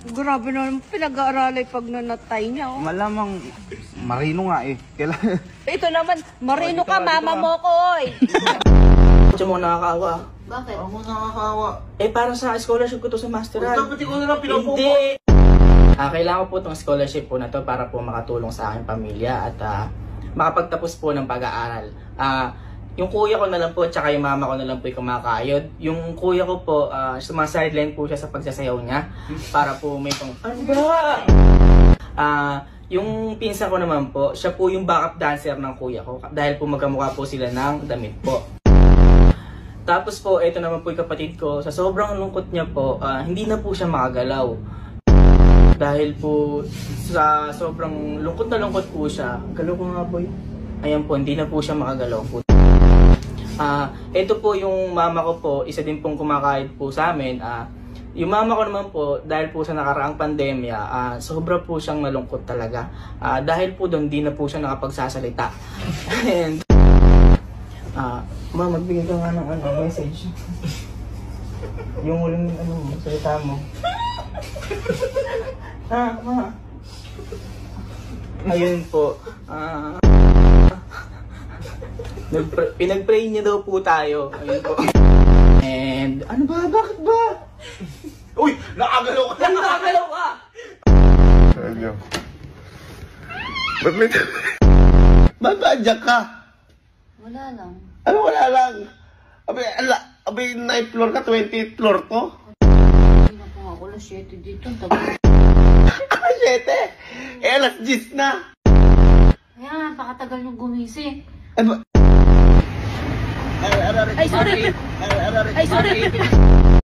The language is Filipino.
Grabe naman, pinag-aaralay pag nanatay niya. Oh. Malamang marino nga eh. Kailan... Ito naman, marino ka, mama mo ko, oy. Gusto mo nakakaawa? Bakit? Ako nakakawa. Eh, para sa scholarship ko to sa masteral. Dapat ikaw na lang pinapupo. Hindi! Kailangan ko po itong scholarship po na to para po makatulong sa aking pamilya at makapagtapos po ng pag-aaral. Yung kuya ko na lang po at saka yung mama ko na lang po yung kumakayod. Yung kuya ko po, sumasideline po siya sa pagsasayaw niya para po may pang... Ano ba? Yung pinsan ko naman po, siya po yung backup dancer ng kuya ko dahil po magkamukha po sila ng damit po. Tapos po, ito naman po yung kapatid ko, sa sobrang lungkot niya po, hindi na po siya makagalaw. Dahil po sa sobrang lungkot na lungkot po siya, galaw ko nga po yun. Ayan po, hindi na po siya makagalaw po. Ito po yung mama ko po, isa din pong kumakahit po sa amin. Yung mama ko naman po, dahil po sa nakaraang pandemya, sobra po siyang nalungkot talaga. Dahil po doon, di na po siya nakapagsasalita. And, ma, magbigay ka nga ng message. Yung huling salita mo. Ma. Ayun po. Pinag-pray niya daw po tayo. Ayun po. And, ano ba? Bakit ba? Uy! Nakagalaw ka! Nakagalaw ka! Ano? Ba't may... Ba't ba-adjak ka? Wala lang. Ano wala lang? Abay, 9th floor ka, 20th floor to? Hindi na po ako, alas 7 dito. Alas 7? Eh, alas 10 na. Kaya nga, pakatagal yung gumising. Ano? Ay, sorry! Ay, sorry!